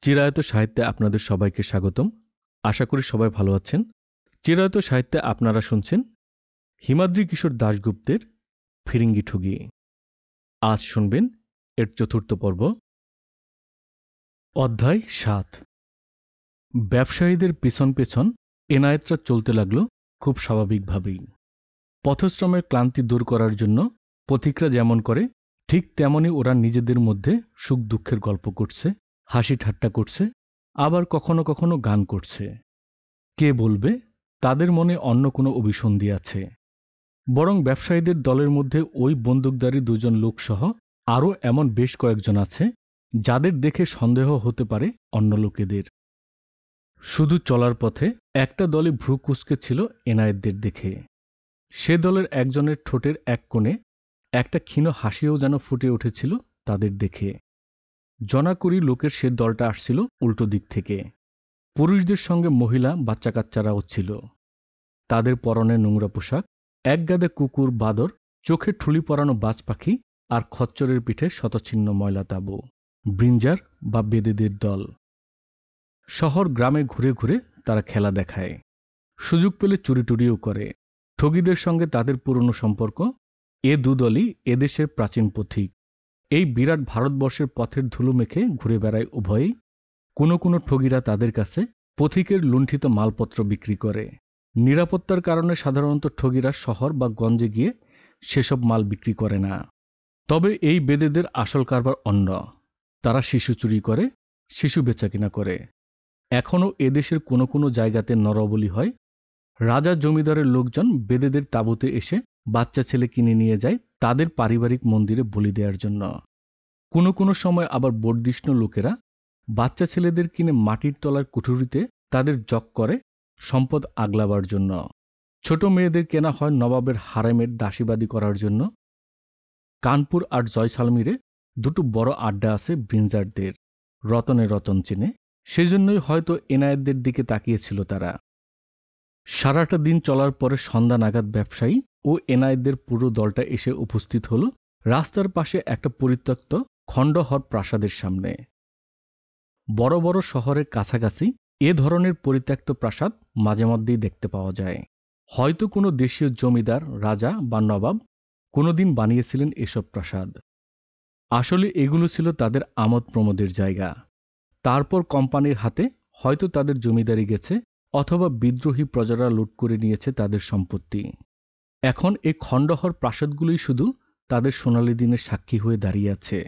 চিরায়ত সাহিত্যে আপনাদের সবাইকে স্বাগতম। আশা করি সবাই ভালো আছেন। চিরায়ত সাহিত্যে আপনারা শুনছেন হিমাদ্রি কিশোর দাশগুপ্তের ফিরিঙ্গি ঠুগি। আজ শুনবেন এর চতুর্থ পর্ব, অধ্যায় ৭। ব্যবসায়ীদের পেছন পেছন এনায়েতরা চলতে লাগল খুব স্বাভাবিকভাবেই। পথশ্রমের ক্লান্তি দূর করার জন্য পথিকরা যেমন করে ঠিক তেমনই ওরা নিজেদের মধ্যে সুখ দুঃখের গল্প করছে, হাসি ঠাট্টা করছে, আবার কখনো কখনো গান করছে। কে বলবে তাদের মনে অন্য কোনো অভিসন্ধি আছে? বরং ব্যবসায়ীদের দলের মধ্যে ওই বন্দুকধারী দুজন লোকসহ আরও এমন বেশ কয়েকজন আছে যাদের দেখে সন্দেহ হতে পারে অন্য লোকেদের। শুধু চলার পথে একটা দলে ভ্রু কুঁচকে ছিল এনায়েতদের দেখে। সে দলের একজনের ঠোঁটের এক কোণে একটা ক্ষীণ হাসিও যেন ফুটে উঠেছিল তাদের দেখে। জনাকুড়ি লোকের সে দলটা আসছিল উল্টো দিক থেকে। পুরুষদের সঙ্গে মহিলা বাচ্চা কাচ্চারাও ছিল। তাদের পরনে নোংরা পোশাক, একগাদে কুকুর, বাদর, চোখে ঠুলি পরানো বাজ পাখি, আর খচ্চরের পিঠে শতচ্ছিন্ন ময়লা তাঁবু। ব্রিঞ্জার বা বেদেদের দল। শহর গ্রামে ঘুরে ঘুরে তারা খেলা দেখায়, সুযোগ পেলে চুরি টুরিও করে। ঠগীদের সঙ্গে তাদের পুরনো সম্পর্ক। এ দুদলই এদেশের প্রাচীন পথিক। এই বিরাট ভারতবর্ষের পথের ধুলো মেখে ঘুরে বেড়ায় উভয়েই। কোনো কোনো ঠগীরা তাদের কাছে পথিকের লুণ্ঠিত মালপত্র বিক্রি করে। নিরাপত্তার কারণে সাধারণত ঠগীরা শহর বা গঞ্জে গিয়ে সেসব মাল বিক্রি করে না। তবে এই বেদেদের আসল কারবার অন্য। তারা শিশু চুরি করে, শিশু বেচাকিনা করে। এখনও এদেশের কোনো কোনো জায়গাতে নরবলি হয়। রাজা জমিদারের লোকজন বেদেদের তাঁবুতে এসে বাচ্চা ছেলে কিনে নিয়ে যায় তাদের পারিবারিক মন্দিরে বলি দেওয়ার জন্য। কোনো কোনো সময় আবার বর্দিষ্ণু লোকেরা বাচ্চা ছেলেদের কিনে মাটির তলার কুঠুরিতে তাদের জক করে সম্পদ আগলাবার জন্য। ছোট মেয়েদের কেনা হয় নবাবের হারেমের দাসীবাদী করার জন্য। কানপুর আর জয়সালমীরে দুটো বড় আড্ডা আছে ব্রিঞ্জারদের, রতনে রতন চেনে। সেজন্যই হয়তো এনায়েতদের দিকে তাকিয়েছিল তারা। সারাটা দিন চলার পরে সন্ধ্যা নাগাদ ব্যবসায়ী ও এনায়েতদের পুরো দলটা এসে উপস্থিত হল রাস্তার পাশে একটা পরিত্যক্ত খণ্ডহর প্রাসাদের সামনে। বড় বড় শহরের কাছাকাছি এ ধরনের পরিত্যক্ত প্রাসাদ মাঝে মধ্যেই দেখতে পাওয়া যায়। হয়তো কোনো দেশীয় জমিদার, রাজা বা নবাব কোনোদিন বানিয়েছিলেন এসব প্রাসাদ। আসলে এগুলো ছিল তাদের আমোদ প্রমোদের জায়গা। তারপর কোম্পানির হাতে হয়তো তাদের জমিদারি গেছে, অথবা বিদ্রোহী প্রজারা লুট করে নিয়েছে তাদের সম্পত্তি। এখন এই খণ্ডহর প্রাসাদগুলোই শুধু তাদের সোনালী দিনের সাক্ষী হয়ে দাঁড়িয়ে আছে।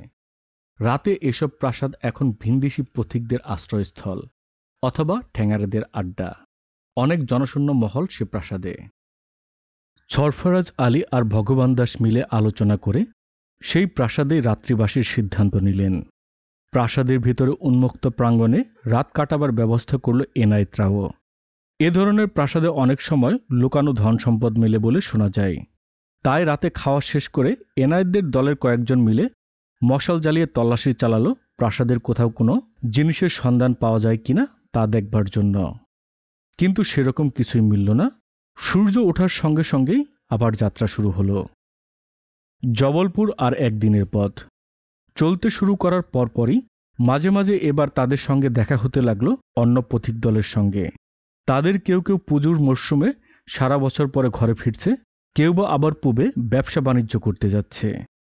রাতে এসব প্রাসাদ এখন ভিনদেশী পথিকদের আশ্রয়স্থল অথবা ঠ্যাঙারেদের আড্ডা। অনেক জনশূন্য মহল সে প্রাসাদে। সরফরাজ আলী আর ভগবান দাস মিলে আলোচনা করে সেই প্রাসাদেই রাত্রিবাসীর সিদ্ধান্ত নিলেন। প্রাসাদের ভিতরে উন্মুক্ত প্রাঙ্গণে রাত কাটাবার ব্যবস্থা করল এনায়েতরাও। এ ধরনের প্রাসাদে অনেক সময় লুকানো ধন সম্পদ মেলে বলে শোনা যায়। তাই রাতে খাওয়া শেষ করে এনায়েতদের দলের কয়েকজন মিলে মশাল জ্বালিয়ে তল্লাশি চালালো প্রাসাদের কোথাও কোনো জিনিসের সন্ধান পাওয়া যায় কিনা তা দেখবার জন্য। কিন্তু সেরকম কিছুই মিলল না। সূর্য ওঠার সঙ্গে সঙ্গেই আবার যাত্রা শুরু হলো। জবলপুর আর একদিনের পথ। চলতে শুরু করার পরপরই মাঝে মাঝে এবার তাদের সঙ্গে দেখা হতে লাগলো অন্য পথিক দলের সঙ্গে। তাদের কেউ কেউ পুজোর মরশুমে সারা বছর পরে ঘরে ফিরছে, কেউ বা আবার পূবে ব্যবসা বাণিজ্য করতে যাচ্ছে।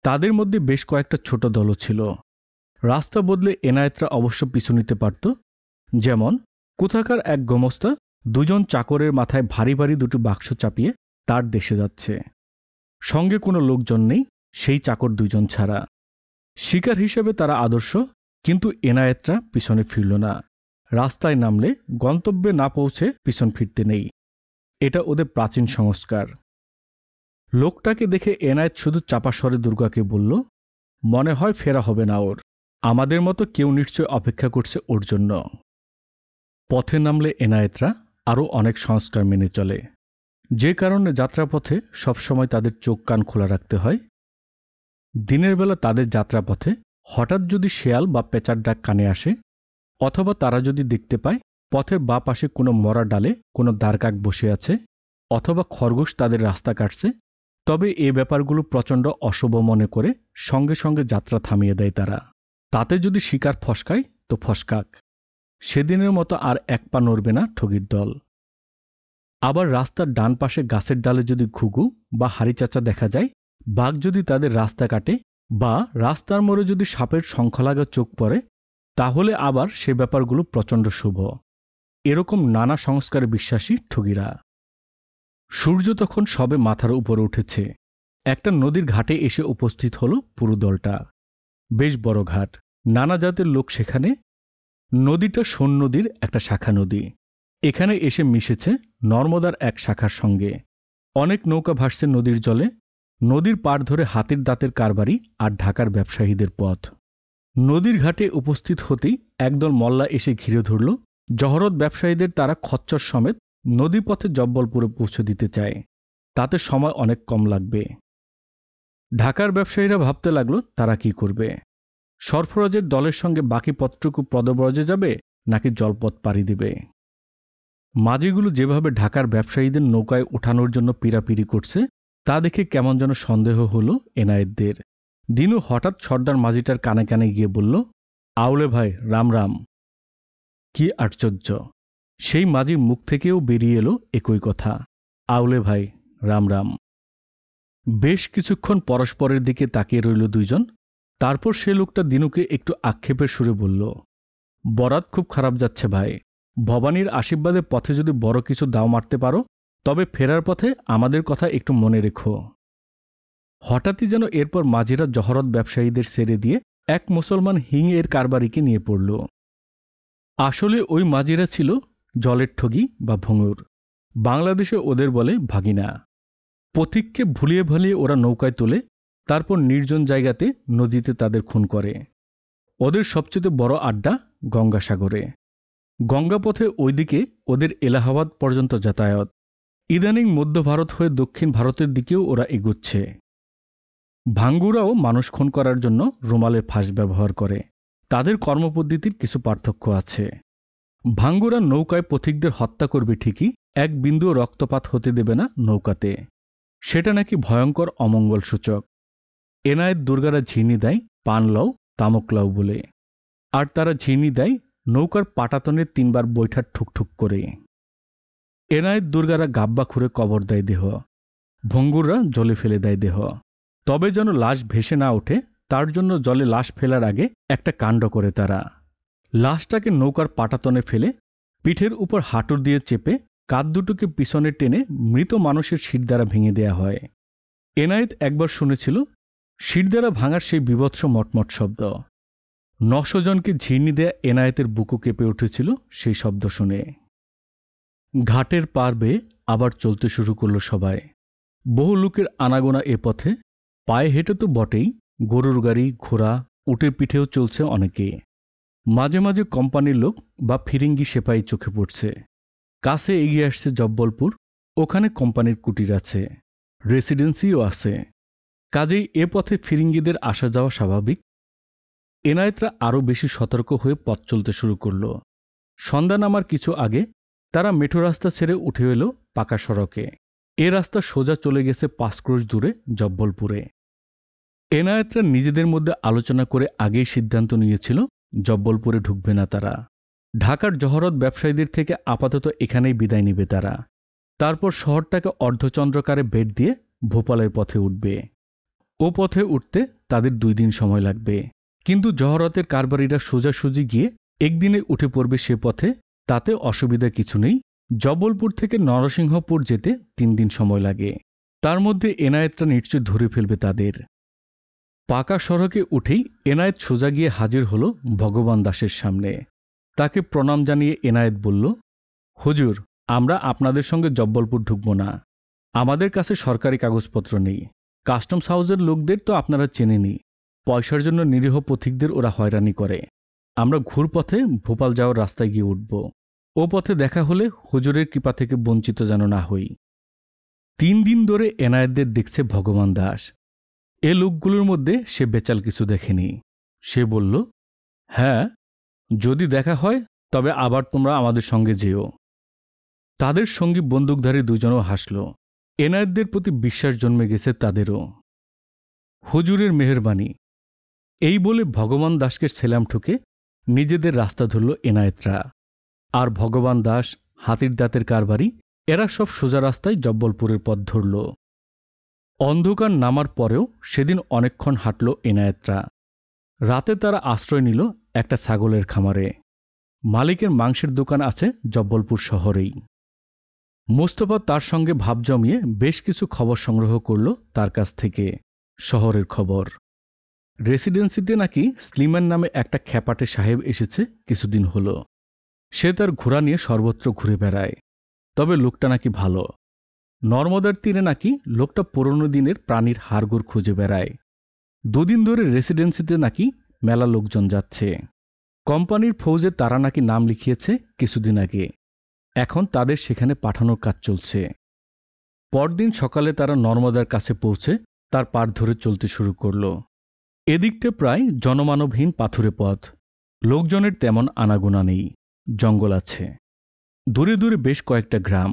তাদের মধ্যে বেশ কয়েকটা ছোট দলও ছিল। রাস্তা বদলে এনায়েতরা অবশ্য পিছু নিতে পারত। যেমন কোথাকার এক গোমস্তা দুজন চাকরের মাথায় ভারী ভারী দুটো বাক্স চাপিয়ে তার দেশে যাচ্ছে। সঙ্গে কোনো লোকজন নেই, সেই চাকর দুজন ছাড়া। শিকার হিসেবে তারা আদর্শ, কিন্তু এনায়েতরা পিছনে ফিরল না। রাস্তায় নামলে গন্তব্যে না পৌঁছে পিছন ফিরতে নেই, এটা ওদের প্রাচীন সংস্কার। লোকটাকে দেখে এনায়েত শুধু চাপা স্বরে দুর্গাকে বলল, মনে হয় ফেরা হবে না ওর। আমাদের মতো কেউ নিশ্চয় অপেক্ষা করছে ওর জন্য। পথে নামলে এনায়েতরা আরও অনেক সংস্কার মেনে চলে, যে কারণে যাত্রাপথে সবসময় তাদের চোখ কান খোলা রাখতে হয়। দিনের বেলা তাদের যাত্রাপথে হঠাৎ যদি শেয়াল বা পেঁচার ডাক কানে আসে, অথবা তারা যদি দেখতে পায় পথের বাঁ পাশে কোনো মরা ডালে কোনো দ্বারকাক বসে আছে, অথবা খরগোশ তাদের রাস্তা কাটছে, তবে এ ব্যাপারগুলো প্রচণ্ড অশুভ মনে করে সঙ্গে সঙ্গে যাত্রা থামিয়ে দেয় তারা। তাতে যদি শিকার ফসকায় তো ফসকাক, সেদিনের মতো আর এক পা নড়বে না ঠগির দল। আবার রাস্তার ডান পাশে গাছের ডালে যদি ঘুঘু বা হারিচাচা দেখা যায়, বাঘ যদি তাদের রাস্তা কাটে, বা রাস্তার মোড়ে যদি সাপের শঙ্খলাগা চোখ পড়ে, তাহলে আবার সে ব্যাপারগুলো প্রচণ্ড শুভ। এরকম নানা সংস্কারে বিশ্বাসী ঠগিরা। সূর্য তখন সবে মাথার উপরে উঠেছে। একটা নদীর ঘাটে এসে উপস্থিত হলো পুরো দলটা। বেশ বড় ঘাট, নানা জাতের লোক সেখানে। নদীটা সোন নদীর একটা শাখা নদী। এখানে এসে মিশেছে নর্মদার এক শাখার সঙ্গে। অনেক নৌকা ভাসছে নদীর জলে। নদীর পাড় ধরে হাতির দাঁতের কারবারি আর ঢাকার ব্যবসায়ীদের পথ। নদীর ঘাটে উপস্থিত হতেই একদল মল্লা এসে ঘিরে ধরল। জহরত ব্যবসায়ীদের তারা খচ্চর সমেত নদীপথে জব্বলপুরে পৌঁছে দিতে চায়। তাতে সময় অনেক কম লাগবে। ঢাকার ব্যবসায়ীরা ভাবতে লাগলো তারা কি করবে। সরফরাজের দলের সঙ্গে বাকি পথটুকু পদব্রজে যাবে নাকি জলপথ পাড়ি দেবে। মাঝিগুলো যেভাবে ঢাকার ব্যবসায়ীদের নৌকায় ওঠানোর জন্য পীড়াপিড়ি করছে, তা দেখে কেমন যেন সন্দেহ হলো এনায়েতদের। দিনু হঠাৎ সর্দার মাঝিটার কানে কানে গিয়ে বলল, আউলে ভাই, রাম রাম। কি আশ্চর্য! সেই মাঝির মুখ থেকেও বেরিয়ে এলো একই কথা, আউলে ভাই, রাম রাম। বেশ কিছুক্ষণ পরস্পরের দিকে তাকিয়ে রইল দুইজন। তারপর সে লোকটা দিনুকে একটু আক্ষেপের সুরে বলল, বরাত খুব খারাপ যাচ্ছে ভাই। ভবানীর আশীর্বাদে পথে যদি বড় কিছু দাও মারতে পারো, তবে ফেরার পথে আমাদের কথা একটু মনে রেখো। হঠাৎই যেন এরপর মাঝিরা জহরত ব্যবসায়ীদের ছেড়ে দিয়ে এক মুসলমান হিং এর কারবারিকে নিয়ে পড়ল। আসলে ওই মাঝিরা ছিল জলের ঠগি বা ভঙুর। বাংলাদেশে ওদের বলে ভাগিনা। পথিককে ভুলিয়ে ভালিয়ে ওরা নৌকায় তোলে, তারপর নির্জন জায়গাতে নদীতে তাদের খুন করে। ওদের সবচেয়ে বড় আড্ডা গঙ্গাসাগরে। গঙ্গাপথে ওইদিকে ওদের এলাহাবাদ পর্যন্ত যাতায়াত। ইদানিং মধ্য ভারত হয়ে দক্ষিণ ভারতের দিকেও ওরা এগুচ্ছে। ভাঙ্গুরাও মানুষ খুন করার জন্য রুমালের ফাঁস ব্যবহার করে। তাদের কর্মপদ্ধতির কিছু পার্থক্য আছে। ভাঙ্গুরা নৌকায় পথিকদের হত্যা করবে ঠিকই, এক বিন্দুও রক্তপাত হতে দেবে না নৌকাতে। সেটা নাকি ভয়ঙ্কর অমঙ্গল সূচক। এনায়েত দুর্গারা ঝিনি দেয় পানলাও তামকলাও বলে, আর তারা ঝিনি দেয় নৌকার পাটাতনের 3 বার বৈঠার ঠুকঠুক করে। এনায়েত দুর্গারা গাব্বা খুঁড়ে কবর দেয় দেহ, ভঙ্গুররা জলে ফেলে দেয় দেহ। তবে যেন লাশ ভেসে না ওঠে, তার জন্য জলে লাশ ফেলার আগে একটা কাণ্ড করে তারা। লাশটাকে নৌকার পাটাতনে ফেলে পিঠের উপর হাঁটুর দিয়ে চেপে কাঁধ দুটোকে পিছনে টেনে মৃত মানুষের শির দ্বারা ভেঙে দেয়া হয়। এনায়েত একবার শুনেছিল শির দ্বারা ভাঙার সেই বীভৎস মটমট শব্দ। 900 জনকে ঝিরনি দেয়া এনায়েতের বুকু কেঁপে উঠেছিল সেই শব্দ শুনে। ঘাটের পার বেয়ে আবার চলতে শুরু করল সবাই। বহু লোকের আনাগোনা এ পথে। পায়ে হেঁটে তো বটেই, গরুর গাড়ি, ঘোড়া, উটের পিঠেও চলছে অনেকে। মাঝে মাঝে কোম্পানির লোক বা ফিরিঙ্গি সেপাই চোখে পড়ছে। কাছে এগিয়ে আসছে জব্বলপুর। ওখানে কোম্পানির কুটির আছে, রেসিডেন্সিও আছে। কাজেই এ পথে ফিরিঙ্গিদের আসা যাওয়া স্বাভাবিক। এনায়েতরা আরও বেশি সতর্ক হয়ে পথ চলতে শুরু করল। সন্ধ্যা নামার কিছু আগে তারা মেঠো রাস্তা ছেড়ে উঠে এলো পাকা সড়কে। এ রাস্তা সোজা চলে গেছে 5 ক্রোশ দূরে জব্বলপুরে। এনায়েতরা নিজেদের মধ্যে আলোচনা করে আগেই সিদ্ধান্ত নিয়েছিল জব্বলপুরে ঢুকবে না তারা। ঢাকার জহরত ব্যবসায়ীদের থেকে আপাতত এখানেই বিদায় নেবে তারা। তারপর শহরটাকে অর্ধচন্দ্রকারে বেট দিয়ে ভোপালের পথে উঠবে। ও পথে উঠতে তাদের 2 দিন সময় লাগবে। কিন্তু জহরতের কারবারিরা সোজাসুজি গিয়ে একদিনে উঠে পড়বে সে পথে, তাতে অসুবিধা কিছু নেই। জব্বলপুর থেকে নরসিংহপুর যেতে 3 দিন সময় লাগে। তার মধ্যে এনায়েতরা নিশ্চয় ধরে ফেলবে তাদের। পাকা সড়কে উঠেই এনায়েত সোজা গিয়ে হাজির হল ভগবান দাসের সামনে। তাকে প্রণাম জানিয়ে এনায়েত বলল, হুজুর, আমরা আপনাদের সঙ্গে জব্বলপুর ঢুকব না। আমাদের কাছে সরকারি কাগজপত্র নেই। কাস্টমস হাউসের লোকদের তো আপনারা চেনেনই। পয়সার জন্য নিরীহ পথিকদের ওরা হয়রানি করে। আমরা ঘুরপথে ভোপাল যাওয়ার রাস্তায় গিয়ে উঠব। ও পথে দেখা হলে হুজুরের কৃপা থেকে বঞ্চিত যেন না হই। 3 দিন ধরে এনায়েতদের দেখছে ভগবান দাস। এ লোকগুলোর মধ্যে সে বেচাল কিছু দেখেনি। সে বলল, হ্যাঁ, যদি দেখা হয় তবে আবার তোমরা আমাদের সঙ্গে যেও। তাদের সঙ্গী বন্দুকধারী 2 জনও হাসল। এনায়েতদের প্রতি বিশ্বাস জন্মে গেছে তাদেরও। হুজুরের মেহেরবানি, এই বলে ভগবান দাসকে সেলাম ঠুকে নিজেদের রাস্তা ধরল এনায়েতরা। আর ভগবান দাস, হাতির দাঁতের কারবারি, এরা সব সোজা রাস্তায় জব্বলপুরের পথ ধরল। অন্ধকার নামার পরেও সেদিন অনেকক্ষণ হাঁটল এনায়েতরা। রাতে তারা আশ্রয় নিল একটা ছাগলের খামারে। মালিকের মাংসের দোকান আছে জব্বলপুর শহরেই। মোস্তফা তার সঙ্গে ভাব জমিয়ে বেশ কিছু খবর সংগ্রহ করল তার কাছ থেকে, শহরের খবর। রেসিডেন্সিতে নাকি স্লিম্যান নামে একটা খ্যাপাটে সাহেব এসেছে কিছুদিন হলো। সে তার ঘোড়া নিয়ে সর্বত্র ঘুরে বেড়ায়। তবে লোকটা নাকি ভালো। নর্মদার তীরে নাকি লোকটা পুরনো দিনের প্রাণীর হাড়গোড় খুঁজে বেড়ায়। দুদিন ধরে রেসিডেন্সিতে নাকি মেলা লোকজন যাচ্ছে। কোম্পানির ফৌজে তারা নাকি নাম লিখিয়েছে কিছুদিন আগে। এখন তাদের সেখানে পাঠানোর কাজ চলছে। পরদিন সকালে তারা নর্মদার কাছে পৌঁছে তার পাড় ধরে চলতে শুরু করল। এদিকটা প্রায় জনমানবহীন পাথুরে পথ। লোকজনের তেমন আনাগোনা নেই। জঙ্গল আছে। দূরে দূরে বেশ কয়েকটা গ্রাম।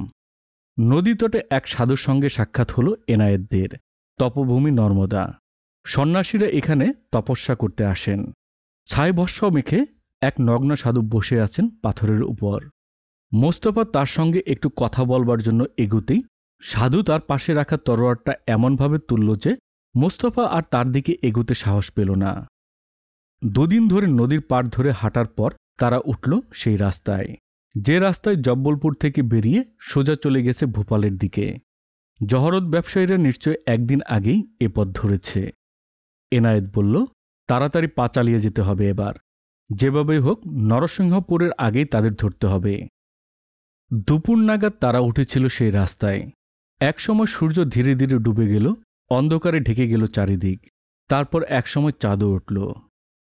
নদী তটে এক সাধুর সঙ্গে সাক্ষাৎ হল এনায়েতদের। তপভূমি নর্মদা। সন্ন্যাসীরা এখানে তপস্যা করতে আসেন। ছাই ভস্ম মেখে এক নগ্ন সাধু বসে আছেন পাথরের উপর। মোস্তফা তার সঙ্গে একটু কথা বলবার জন্য এগুতেই সাধু তার পাশে রাখা তরোয়ারটা এমনভাবে তুলল যে মোস্তফা আর তার দিকে এগুতে সাহস পেল না। দুদিন ধরে নদীর পাড় ধরে হাঁটার পর তারা উঠল সেই রাস্তায়, যে রাস্তায় জব্বলপুর থেকে বেরিয়ে সোজা চলে গেছে ভোপালের দিকে। জহরত ব্যবসায়ীরা নিশ্চয় একদিন আগেই এ পথ ধরেছে। এনায়েত বলল, তাড়াতাড়ি পা চালিয়ে যেতে হবে এবার। যেভাবেই হোক নরসিংহপুরের আগেই তাদের ধরতে হবে। দুপুর নাগাদ তারা উঠেছিল সেই রাস্তায়। একসময় সূর্য ধীরে ধীরে ডুবে গেল, অন্ধকারে ঢেকে গেল চারিদিক। তারপর একসময় চাঁদও উঠল।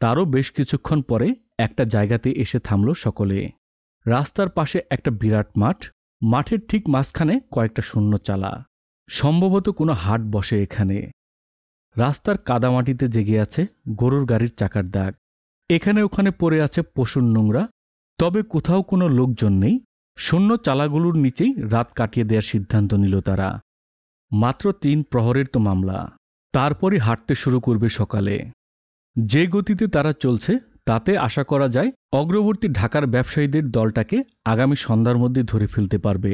তারও বেশ কিছুক্ষণ পরে একটা জায়গাতে এসে থামল সকলে। রাস্তার পাশে একটা বিরাট মাঠ। মাঠের ঠিক মাঝখানে কয়েকটা শূন্য চালা। সম্ভবত কোনো হাট বসে এখানে। রাস্তার কাদামাটিতে জেগে আছে গরুর গাড়ির চাকার দাগ। এখানে ওখানে পড়ে আছে পশুর নোংরা। তবে কোথাও কোনো লোকজন নেই। শূন্য চালাগুলোর নিচেই রাত কাটিয়ে দেওয়ার সিদ্ধান্ত নিল তারা। মাত্র 3 প্রহরের তো মামলা। তারপরই হাঁটতে শুরু করবে সকালে। যে গতিতে তারা চলছে তাতে আশা করা যায় অগ্রবর্তী ঢাকার ব্যবসায়ীদের দলটাকে আগামী সন্ধ্যার মধ্যে ধরে ফেলতে পারবে।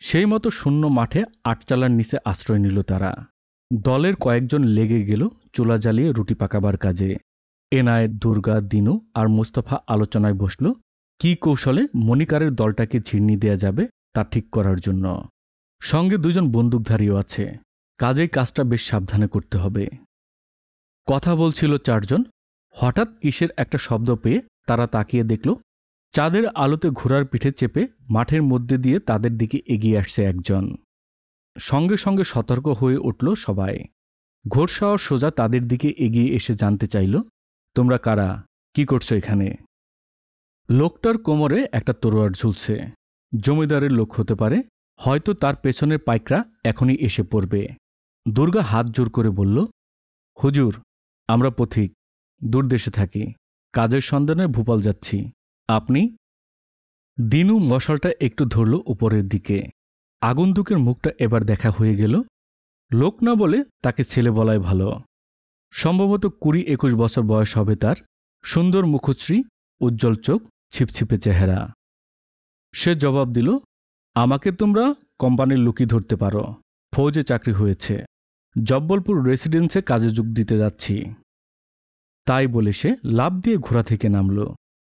সেই মতো শূন্য মাঠে 8 চালার নিচে আশ্রয় নিল তারা। দলের কয়েকজন লেগে গেল চুলা জ্বালিয়ে রুটি পাকাবার কাজে। এনায়েত, দুর্গা, দিনু আর মোস্তফা আলোচনায় বসল কি কৌশলে মনিকারের দলটাকে ঝিন্নি দেয়া যাবে তা ঠিক করার জন্য। সঙ্গে 2 জন বন্দুকধারীও আছে। কাজেই কাজটা বেশ সাবধানে করতে হবে। কথা বলছিল 4 জন। হঠাৎ কিসের একটা শব্দ পেয়ে তারা তাকিয়ে দেখল চাঁদের আলোতে ঘোড়ার পিঠে চেপে মাঠের মধ্যে দিয়ে তাদের দিকে এগিয়ে আসছে একজন। সঙ্গে সঙ্গে সতর্ক হয়ে উঠল সবাই। ঘোড়সাওয়ার সোজা তাদের দিকে এগিয়ে এসে জানতে চাইল, তোমরা কারা, কি করছো এখানে? লোকটার কোমরে একটা তরোয়ার ঝুলছে। জমিদারের লোক হতে পারে, হয়তো তার পেছনের পাইকরা এখনই এসে পড়বে। দুর্গা হাত জোর করে বলল, হুজুর, আমরা পথিক, দূরদেশে থাকি, কাজের সন্ধানে ভোপাল যাচ্ছি। আপনি? দিনু মশালটা একটু ধরল উপরের দিকে। আগন্তুকের মুখটা এবার দেখা হয়ে গেল। লোক না বলে তাকে ছেলে বলাই ভালো। সম্ভবত 20-21 বছর বয়স হবে তার। সুন্দর মুখশ্রী, উজ্জ্বল চোখ, ছিপছিপে চেহারা। সে জবাব দিল, আমাকে তোমরা কোম্পানির লোকই ধরতে পারো। ফৌজে চাকরি হয়েছে। জব্বলপুর রেসিডেন্সে কাজে যোগ দিতে যাচ্ছি। তাই বলে সে লাফ দিয়ে ঘোড়া থেকে নামল।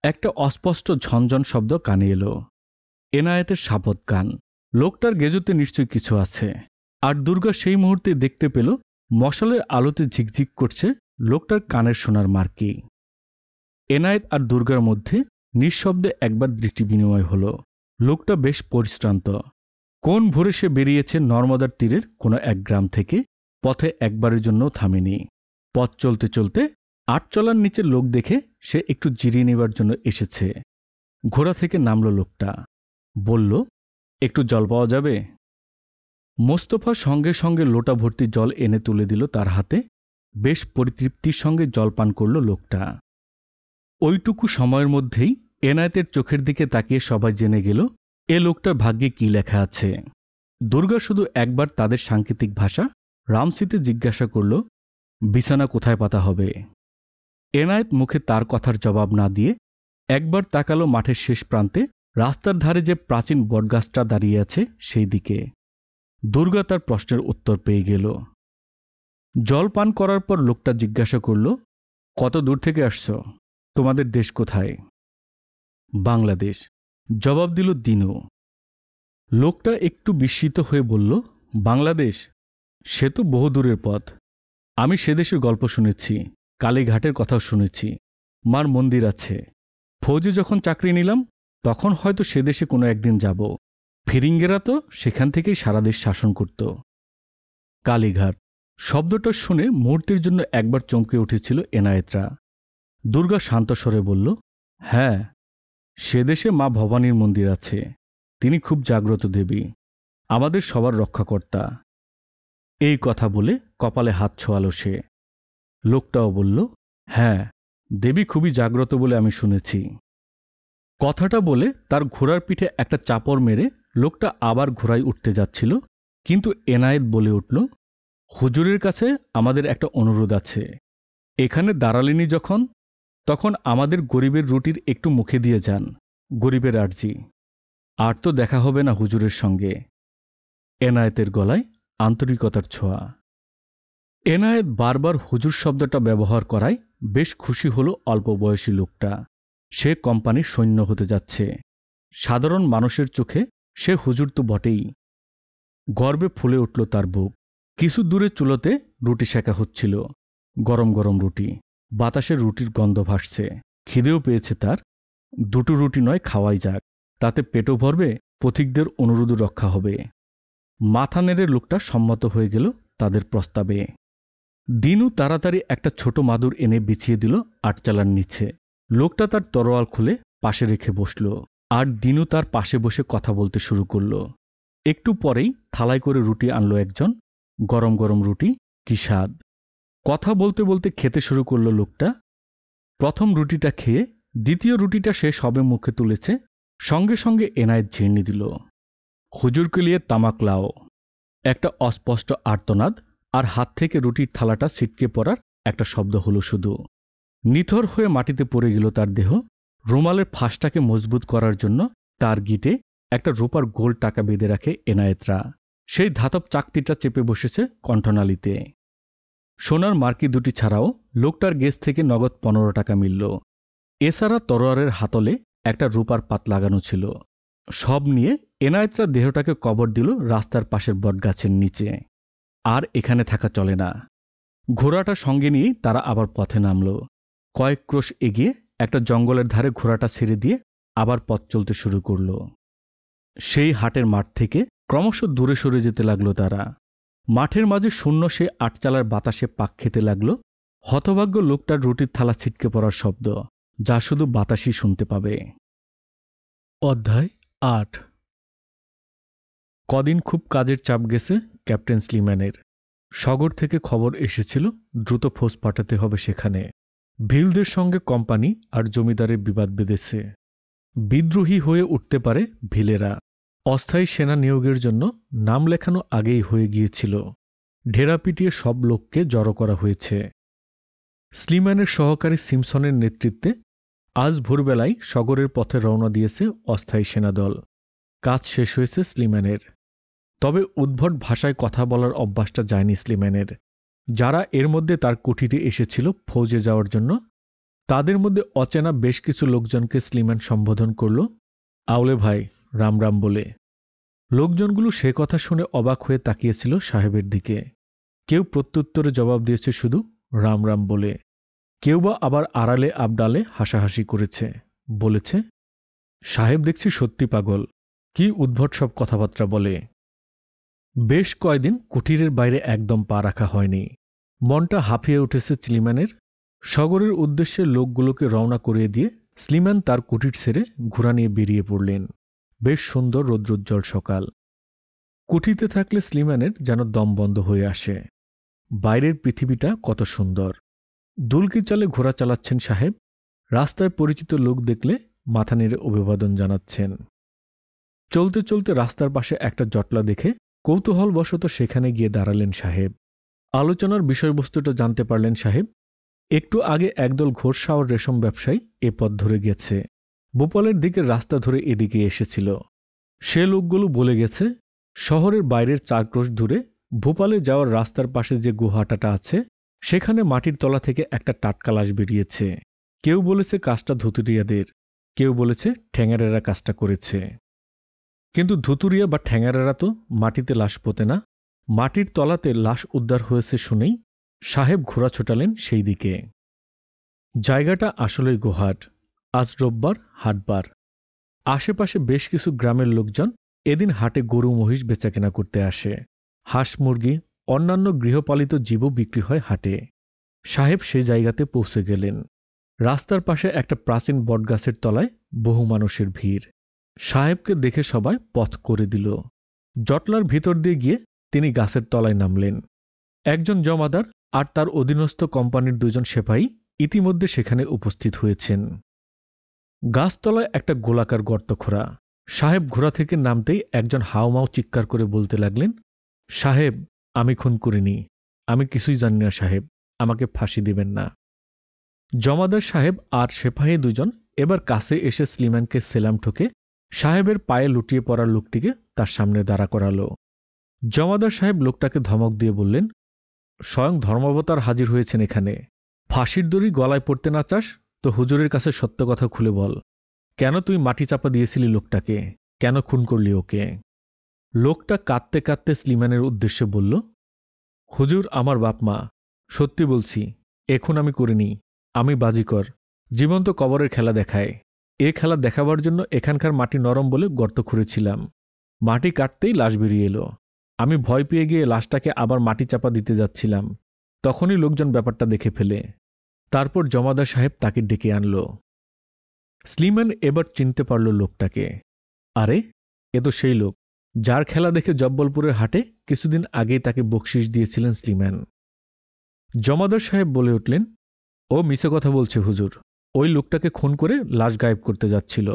একটা অস্পষ্ট ঝনঝন শব্দ কানে এলো। এনায়েতের সাবত কান। লোকটার গেজোতে নিশ্চয়ই কিছু আছে। আর দুর্গা সেই মুহূর্তে দেখতে পেল মশালের আলোতে ঝিকঝিক করছে লোকটার কানের সোনার মার্কি। এনায়েত আর দুর্গার মধ্যে নিঃশব্দে একবার দৃষ্টি বিনিময় হল। লোকটা বেশ পরিশ্রান্ত। কোন ভোরে সে বেরিয়েছে নর্মদার তীরের কোনো এক গ্রাম থেকে। পথে একবারের জন্য থামেনি। পথ চলতে চলতে 8 চলার নিচে লোক দেখে সে একটু জিরিয়ে নেবার জন্য এসেছে। ঘোড়া থেকে নামল লোকটা। বলল, একটু জল পাওয়া যাবে? মোস্তফা সঙ্গে সঙ্গে লোটা ভর্তি জল এনে তুলে দিল তার হাতে। বেশ পরিতৃপ্তির সঙ্গে জল পান করল লোকটা। ওইটুকু সময়ের মধ্যেই এনায়েতের চোখের দিকে তাকিয়ে সবাই জেনে গেল এ লোকটার ভাগ্যে কি লেখা আছে। দুর্গা শুধু একবার তাদের সাংকেতিক ভাষা রামসিতে জিজ্ঞাসা করল, বিছানা কোথায় পাতা হবে? এনায়েত মুখে তার কথার জবাব না দিয়ে একবার তাকালো মাঠের শেষ প্রান্তে রাস্তার ধারে যে প্রাচীন বটগাছটা দাঁড়িয়ে আছে সেই দিকে। দুর্গা তার প্রশ্নের উত্তর পেয়ে গেল। জল পান করার পর লোকটা জিজ্ঞাসা করল, কত দূর থেকে আসছো? তোমাদের দেশ কোথায়? বাংলাদেশ, জবাব দিল দিনু। লোকটা একটু বিস্মিত হয়ে বলল, বাংলাদেশ? সে তো বহু দূরের পথ। আমি সে দেশের গল্প শুনেছি, কালীঘাটের কথাও শুনেছি, মার মন্দির আছে। ফৌজে যখন চাকরি নিলাম তখন হয়তো সে দেশে কোনো একদিন যাব। ফিরিঙ্গেরা তো সেখান থেকেই সারা দেশ শাসন করত। কালীঘাট শব্দটা শুনে মুহূর্তের জন্য একবার চমকে উঠেছিল এনায়েতরা। দুর্গা শান্ত স্বরে বলল, হ্যাঁ, সে দেশে মা ভবানীর মন্দির আছে। তিনি খুব জাগ্রত দেবী, আমাদের সবার রক্ষাকর্তা। এই কথা বলে কপালে হাত ছোঁয়াল সে। লোকটাও বলল, হ্যাঁ, দেবী খুবই জাগ্রত বলে আমি শুনেছি। কথাটা বলে তার ঘোড়ার পিঠে একটা চাপড় মেরে লোকটা আবার ঘোড়ায় উঠতে যাচ্ছিল, কিন্তু এনায়েত বলে উঠল, হুজুরের কাছে আমাদের একটা অনুরোধ আছে। এখানে দাঁড়ালেনি যখন, তখন আমাদের গরিবের রুটির একটু মুখে দিয়ে যান, গরিবের আর্জি। আর তো দেখা হবে না হুজুরের সঙ্গে। এনায়েতের গলায় আন্তরিকতার ছোঁয়া। এনায়েত বারবার হুজুর শব্দটা ব্যবহার করায় বেশ খুশি হল অল্প বয়সী লোকটা। সে কোম্পানির সৈন্য হতে যাচ্ছে। সাধারণ মানুষের চোখে সে হুজুর তো বটেই। গর্বে ফুলে উঠল তার বুক। কিছু দূরে চুলোতে রুটি সেঁকা হচ্ছিল, গরম গরম রুটি। বাতাসের রুটির গন্ধ ভাসছে। খিদেও পেয়েছে তার। দুটো রুটি নয়, খাওয়াই যাক, তাতে পেটও ভরবে, পথিকদের অনুরোধও রক্ষা হবে। মাথা নেড়ে লোকটা সম্মত হয়ে গেল তাদের প্রস্তাবে। দিনু তাড়াতাড়ি একটা ছোট মাদুর এনে বিছিয়ে দিল আটচালার নিচে। লোকটা তার তরোয়াল খুলে পাশে রেখে বসল, আর দিনু তার পাশে বসে কথা বলতে শুরু করল। একটু পরেই থালায় করে রুটি আনলো একজন। গরম গরম রুটি, কি স্বাদ! কথা বলতে বলতে খেতে শুরু করল লোকটা। প্রথম রুটিটা খেয়ে দ্বিতীয় রুটিটা সে সবে মুখে তুলেছে, সঙ্গে সঙ্গে এনায়েত ঝিরনি দিল, হুজুরকে লিয়ে তামাক লাও। একটা অস্পষ্ট আর্তনাদ, আর হাত থেকে রুটির থালাটা ছিটকে পড়ার একটা শব্দ হলো শুধু। নিথর হয়ে মাটিতে পড়ে গেল তার দেহ। রুমালের ফাঁসটাকে মজবুত করার জন্য তার গিটে একটা রূপার গোল টাকা বেঁধে রাখে এনায়েতরা। সেই ধাতব চাকতিটা চেপে বসেছে কণ্ঠনালীতে। সোনার মার্কি দুটি ছাড়াও লোকটার গেজ থেকে নগদ 15 টাকা মিলল। এছাড়া তরোয়ারের হাতলে একটা রূপার পাত লাগানো ছিল। সব নিয়ে এনায়েতরা দেহটাকে কবর দিল রাস্তার পাশের বটগাছের নিচে। আর এখানে থাকা চলে না। ঘোড়াটা সঙ্গে নিয়েই তারা আবার পথে নামল। কয়েক ক্রোশ এগিয়ে একটা জঙ্গলের ধারে ঘোড়াটা ছেড়ে দিয়ে আবার পথ চলতে শুরু করল। সেই হাটের মাঠ থেকে ক্রমশ দূরে সরে যেতে লাগলো তারা। মাঠের মাঝে শূন্য সে আটচালার বাতাসে পাক খেতে লাগল হতভাগ্য লোকটার রুটির থালা ছিটকে পড়ার শব্দ, যা শুধু বাতাসই শুনতে পাবে। অধ্যায় 8। কদিন খুব কাজের চাপ গেছে ক্যাপ্টেন স্লিম্যানের। সাগর থেকে খবর এসেছিল দ্রুত ফৌজ পাঠাতে হবে সেখানে। ভিলদের সঙ্গে কোম্পানি আর জমিদারের বিবাদ বেঁধেছে। বিদ্রোহী হয়ে উঠতে পারে ভিলেরা। অস্থায়ী সেনা নিয়োগের জন্য নাম লেখানো আগেই হয়ে গিয়েছিল। ঢেরা পিটিয়ে সব লোককে জড়ো করা হয়েছে। স্লিম্যানের সহকারী সিমসনের নেতৃত্বে আজ ভোরবেলায় সাগরের পথে রওনা দিয়েছে অস্থায়ী সেনাদল। কাজ শেষ হয়েছে স্লিম্যানের। তবে উদ্ভট ভাষায় কথা বলার অভ্যাসটা যায়নি স্লিম্যানের। যারা এর মধ্যে তার কুঠিরে এসেছিল ফৌজে যাওয়ার জন্য, তাদের মধ্যে অচেনা বেশ কিছু লোকজনকে স্লিম্যান সম্বোধন করল আউলে ভাই, রাম রাম বলে। লোকজনগুলো সে কথা শুনে অবাক হয়ে তাকিয়েছিল সাহেবের দিকে। কেউ প্রত্যুত্তরে জবাব দিয়েছে শুধু রাম রাম বলে। কেউ বা আবার আড়ালে আবডালে হাসাহাসি করেছে, বলেছে, সাহেব দেখছি সত্যি পাগল, কি উদ্ভট সব কথাবার্তা বলে। বেশ কয়দিন কুঠিরের বাইরে একদম পা রাখা হয়নি। মনটা হাঁপিয়ে উঠেছে স্লিম্যানের। সাগরের উদ্দেশ্যে লোকগুলোকে রওনা করিয়ে দিয়ে স্লিম্যান তার কুঠির ছেড়ে ঘোড়া নিয়ে বেরিয়ে পড়লেন। বেশ সুন্দর রৌদ্রোজ্জ্বল সকাল। কুঠিতে থাকলে স্লিম্যানের যেন দম বন্ধ হয়ে আসে। বাইরের পৃথিবীটা কত সুন্দর। দুলকি চালে ঘোড়া চালাচ্ছেন সাহেব। রাস্তায় পরিচিত লোক দেখলে মাথা নেড়ে অভিবাদন জানাচ্ছেন। চলতে চলতে রাস্তার পাশে একটা জটলা দেখে কৌতূহলবশত সেখানে গিয়ে দাঁড়ালেন সাহেব। আলোচনার বিষয়বস্তুটা জানতে পারলেন সাহেব। একটু আগে একদল ঘোড়সাওয়ার রেশম ব্যবসায়ী এ পথ ধরে গেছে। ভোপালের দিকের রাস্তা ধরে এদিকে এসেছিল। সে লোকগুলো বলে গেছে শহরের বাইরের 4 ক্রোশ দূরে ভোপালে যাওয়ার রাস্তার পাশে যে গুহাটাটা আছে সেখানে মাটির তলা থেকে একটা টাটকা লাশ বেরিয়েছে। কেউ বলেছে কাজটা ধুতুরিয়াদের, কেউ বলেছে ঠ্যাঙারেরা কাজটা করেছে। কিন্তু ধুতুরিয়া বা ঠ্যাঙারেরা তো মাটিতে লাশ পোতে না। মাটির তলাতে লাশ উদ্ধার হয়েছে শুনেই সাহেব ঘোড়া ছোটালেন সেই দিকে। জায়গাটা আসলেই গোহাট। আজ রোববার, হাটবার। আশেপাশে বেশ কিছু গ্রামের লোকজন এদিন হাটে গরু মহিষ বেচাকেনা করতে আসে। হাঁস মুরগি, অন্যান্য গৃহপালিত জীবও বিক্রি হয় হাটে। সাহেব সে জায়গাতে পৌঁছে গেলেন। রাস্তার পাশে একটা প্রাচীন বটগাছের তলায় বহু মানুষের ভিড়। সাহেবকে দেখে সবাই পথ করে দিল। জটলার ভিতর দিয়ে গিয়ে তিনি গাছের তলায় নামলেন। একজন জমাদার আর তার অধীনস্থ কোম্পানির 2 জন সেপাহী ইতিমধ্যে সেখানে উপস্থিত হয়েছেন। গাছতলায় একটা গোলাকার গর্ত খোঁড়া। সাহেব ঘোড়া থেকে নামতেই একজন হাউমাউ চিৎকার করে বলতে লাগলেন, সাহেব, আমি খুন করিনি, আমি কিছুই জানি না সাহেব, আমাকে ফাঁসি দিবেন না। জমাদার সাহেব আর সেপাহী 2 জন এবার কাছে এসে স্লিম্যানকে সেলাম ঠুকে সাহেবের পায়ে লুটিয়ে পড়ার লোকটিকে তার সামনে দাঁড়া করালো। জমাদার সাহেব লোকটাকে ধমক দিয়ে বললেন, স্বয়ং ধর্মাবতার হাজির হয়েছেন এখানে। ফাঁসির দড়ি গলায় পড়তে না চাস তো হুজুরের কাছে সত্য কথা খুলে বল। কেন তুই মাটি চাপা দিয়েছিলি লোকটাকে? কেন খুন করলি ওকে? লোকটা কাঁদতে কাঁদতে স্লিম্যানের উদ্দেশ্যে বলল, হুজুর, আমার বাপ মা, সত্যি বলছি, এখন আমি করিনি। আমি বাজিকর, জীবন্ত কবরের খেলা দেখায়। এ খেলা দেখাবার জন্য এখানকার মাটি নরম বলে গর্ত খুঁড়েছিলাম। মাটি কাটতেই লাশ বেরিয়ে এলো। আমি ভয় পেয়ে গিয়ে লাশটাকে আবার মাটি চাপা দিতে যাচ্ছিলাম। তখনই লোকজন ব্যাপারটা দেখে ফেলে। তারপর জমাদার সাহেব তাকে ডেকে আনল। স্লিম্যান এবার চিনতে পারল লোকটাকে। আরে, এ তো সেই লোক যার খেলা দেখে জব্বলপুরের হাটে কিছুদিন আগেই তাকে বকশিস দিয়েছিলেন স্লিম্যান। জমাদার সাহেব বলে উঠলেন, ও মিছে কথা বলছে হুজুর। ওই লোকটাকে খুন করে লাশ গায়েব করতে যাচ্ছিল।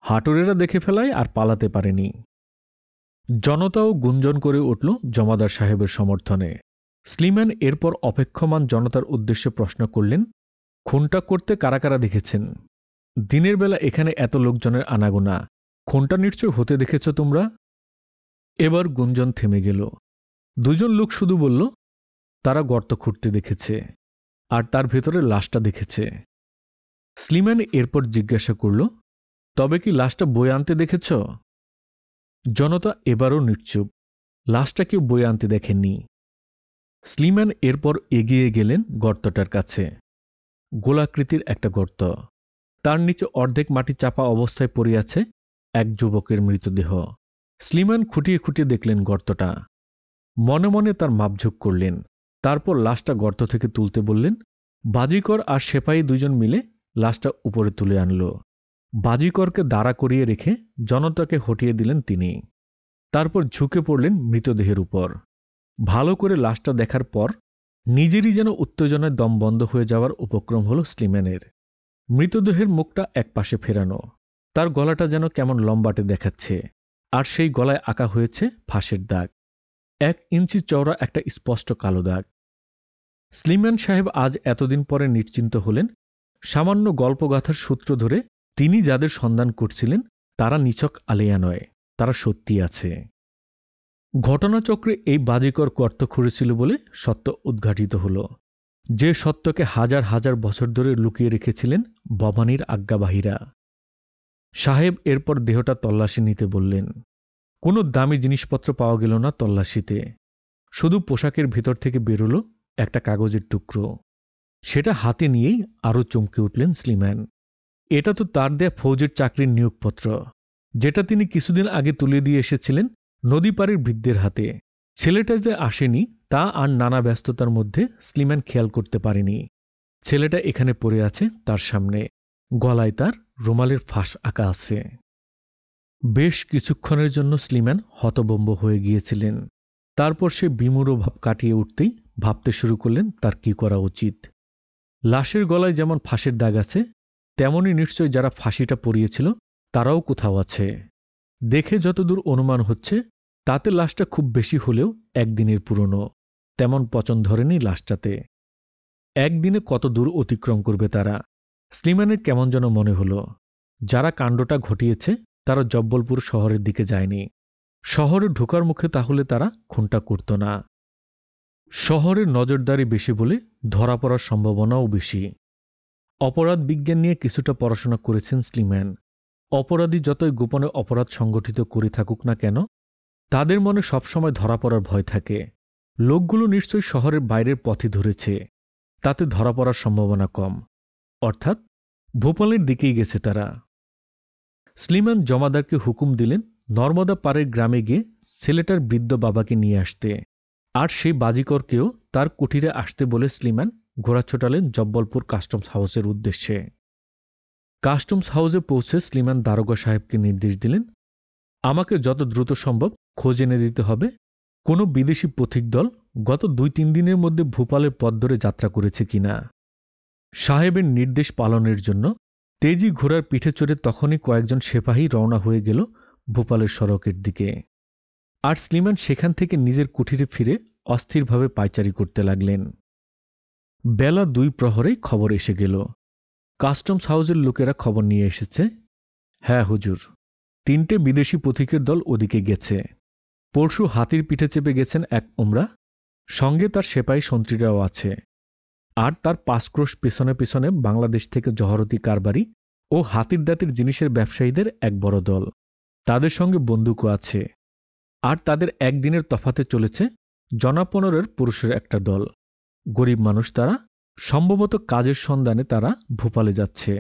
হাটুরেরা দেখে ফেলায় আর পালাতে পারেনি। জনতাও গুঞ্জন করে উঠল জমাদার সাহেবের সমর্থনে। স্লিম্যান এরপর অপেক্ষমান জনতার উদ্দেশ্যে প্রশ্ন করলেন, খুনটা করতে কারা কারা দেখেছেন? দিনের বেলা এখানে এত লোকজনের আনাগোনা, খুনটা নিশ্চয় হতে দেখেছ তোমরা? এবার গুঞ্জন থেমে গেল। 2 জন লোক শুধু বলল, তারা গর্ত খুঁড়তে দেখেছে আর তার ভেতরে লাশটা দেখেছে। স্লিম্যান এরপর জিজ্ঞাসা করল, তবে কি লাশটা বয়ে আনতে দেখেছ? জনতা এবারও নিশ্চুপ। লাশটা কেউ বয়ে আনতে দেখেননি। স্লিম্যান এরপর এগিয়ে গেলেন গর্তটার কাছে। গোলাকৃতির একটা গর্ত। তার নিচে অর্ধেক মাটি চাপা অবস্থায় পড়ে আছে এক যুবকের মৃতদেহ। স্লিম্যান খুঁটিয়ে খুঁটিয়ে দেখলেন গর্তটা। মনে মনে তার মাপঝোঁক করলেন। তারপর লাশটা গর্ত থেকে তুলতে বললেন। বাজিকর আর সেপাহী 2 জন মিলে লাশটা উপরে তুলে আনল। বাজিকরকে দাঁড়া করিয়ে রেখে জনতাকে হটিয়ে দিলেন তিনি। তারপর ঝুঁকে পড়লেন মৃতদেহের উপর। ভালো করে লাশটা দেখার পর নিজেরই যেন উত্তেজনায় দম বন্ধ হয়ে যাওয়ার উপক্রম হল স্লিম্যানের। মৃতদেহের মুখটা একপাশে ফেরানো। তার গলাটা যেন কেমন লম্বাটে দেখাচ্ছে, আর সেই গলায় আঁকা হয়েছে ফাঁসের দাগ। 1 ইঞ্চি চওড়া একটা স্পষ্ট কালো দাগ। স্লিম্যান সাহেব আজ এতদিন পরে নিশ্চিন্ত হলেন। সামান্য গল্পগাথার সূত্র ধরে তিনি যাদের সন্ধান করছিলেন তারা নিছক আলেয়া নয়, তারা সত্যি আছে। ঘটনাচক্রে এই বাজিকর গর্ত খুঁড়েছিল বলে সত্য উদ্ঘাটিত হল, যে সত্যকে হাজার হাজার বছর ধরে লুকিয়ে রেখেছিলেন ভবানীর আজ্ঞাবাহীরা। সাহেব এরপর দেহটা তল্লাশি নিতে বললেন। কোনো দামি জিনিসপত্র পাওয়া গেল না তল্লাশিতে। শুধু পোশাকের ভিতর থেকে বেরোল একটা কাগজের টুকরো। সেটা হাতে নিয়েই আরও চমকে উঠলেন স্লিম্যান। এটা তো তার দেয়া ফৌজের চাকরির নিয়োগপত্র, যেটা তিনি কিছুদিন আগে তুলে দিয়ে এসেছিলেন নদীপাড়ের বৃদ্ধের হাতে। ছেলেটা যে আসেনি তা আর নানা ব্যস্ততার মধ্যে স্লিম্যান খেয়াল করতে পারেনি। ছেলেটা এখানে পড়ে আছে তার সামনে, গলায় তার রুমালের ফাঁস আঁকা আছে। বেশ কিছুক্ষণের জন্য স্লিম্যান হতভম্ব হয়ে গিয়েছিলেন। তারপর সে বিমূঢ় ভাব কাটিয়ে উঠতেই ভাবতে শুরু করলেন তার কি করা উচিত। লাশের গলায় যেমন ফাঁসের দাগ আছে, তেমনি নিশ্চয় যারা ফাঁসিটা পরিয়েছিল তারাও কোথাও আছে। দেখে যতদূর অনুমান হচ্ছে তাতে লাশটা খুব বেশি হলেও 1 দিনের পুরনো। তেমন পচন ধরেনি লাশটাতে। 1 দিনে কত দূর অতিক্রম করবে তারা? স্লিম্যানের কেমন যেন মনে হল। যারা কাণ্ডটা ঘটিয়েছে তারা জব্বলপুর শহরের দিকে যায়নি। শহরে ঢোকার মুখে তাহলে তারা খুনটা করত না। শহরের নজরদারি বেশি বলে ধরা পড়ার সম্ভাবনাও বেশি। অপরাধ বিজ্ঞান নিয়ে কিছুটা পড়াশোনা করেছেন স্লিম্যান। অপরাধী যতই গোপনে অপরাধ সংগঠিত করে থাকুক না কেন, তাদের মনে সবসময় ধরা পড়ার ভয় থাকে। লোকগুলো নিশ্চয়ই শহরের বাইরের পথে ধরেছে, তাতে ধরা পড়ার সম্ভাবনা কম। অর্থাৎ ভোপালের দিকেই গেছে তারা। স্লিম্যান জমাদারকে হুকুম দিলেন নর্মদা পাড়ের গ্রামে গিয়ে ছেলেটার বৃদ্ধ বাবাকে নিয়ে আসতে, আর সেই বাজিকরকেও তার কুঠিরে আসতে বলে স্লিম্যান ঘোড়া ছোটালেন জব্বলপুর কাস্টমস হাউসের উদ্দেশ্যে। কাস্টমস হাউসে পৌঁছে স্লিম্যান দারোগা সাহেবকে নির্দেশ দিলেন, আমাকে যত দ্রুত সম্ভব খোঁজ এনে দিতে হবে কোনো বিদেশি পথিক দল গত 2-3 দিনের মধ্যে ভোপালের পথ ধরে যাত্রা করেছে কিনা। সাহেবের নির্দেশ পালনের জন্য তেজি ঘোড়ার পিঠে চড়ে তখনই কয়েকজন সেপাহী রওনা হয়ে গেল ভোপালের সড়কের দিকে। আর স্লিম্যান সেখান থেকে নিজের কুঠিরে ফিরে অস্থিরভাবে পায়চারি করতে লাগলেন। বেলা 2 প্রহরেই খবর এসে গেল। কাস্টমস হাউসের লোকেরা খবর নিয়ে এসেছে, হ্যাঁ হুজুর, 3টে বিদেশি পথিকের দল ওদিকে গেছে। পরশু হাতির পিঠে চেপে গেছেন এক ওমরা, সঙ্গে তার সেপাই সন্ত্রীরাও আছে। আর তার 5 ক্রোশ পেছনে পেছনে বাংলাদেশ থেকে জহরতি কারবারি ও হাতির দাঁতের জিনিসের ব্যবসায়ীদের এক বড় দল। তাদের সঙ্গে বন্দুকও আছে। আর তাদের একদিনের তফাতে চলেছে জনা 15-এর পুরুষের একটা দল। গরিব মানুষ তারা, সম্ভবত কাজের সন্ধানে তারা ভোপালে যাচ্ছে।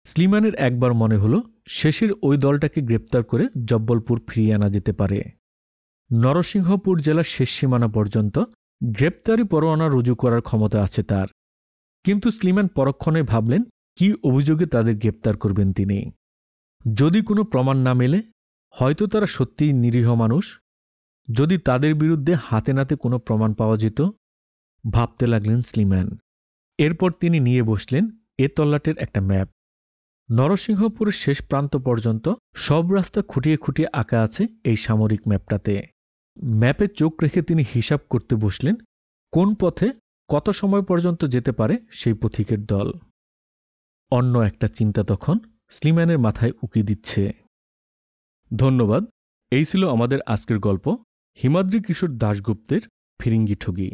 স্লিম্যানের একবার মনে হল শেষের ওই দলটাকে গ্রেপ্তার করে জব্বলপুর ফিরিয়ে আনা যেতে পারে। নরসিংহপুর জেলার শেষ সীমানা পর্যন্ত গ্রেপ্তারি পরোয়ানা রুজু করার ক্ষমতা আছে তার। কিন্তু স্লিম্যান পরক্ষণে ভাবলেন কি অভিযোগে তাদের গ্রেপ্তার করবেন তিনি। যদি কোনো প্রমাণ না মেলে, হয়তো তারা সত্যিই নিরীহ মানুষ। যদি তাদের বিরুদ্ধে হাতে নাতে কোনো প্রমাণ পাওয়া যেত, ভাবতে লাগলেন স্লিম্যান। এরপর তিনি নিয়ে বসলেন এ তল্লাটের একটা ম্যাপ। নরসিংহপুরের শেষ প্রান্ত পর্যন্ত সব রাস্তা খুঁটিয়ে খুঁটিয়ে আঁকা আছে এই সামরিক ম্যাপটাতে। ম্যাপে চোখ রেখে তিনি হিসাব করতে বসলেন কোন পথে কত সময় পর্যন্ত যেতে পারে সেই পথিকের দল। অন্য একটা চিন্তা তখন স্লিম্যানের মাথায় উকি দিচ্ছে। ধন্যবাদ। এই ছিল আমাদের আজকের গল্প, হিমাদ্রি কিশোর দাশগুপ্তের ফিরিঙ্গি ঠগি।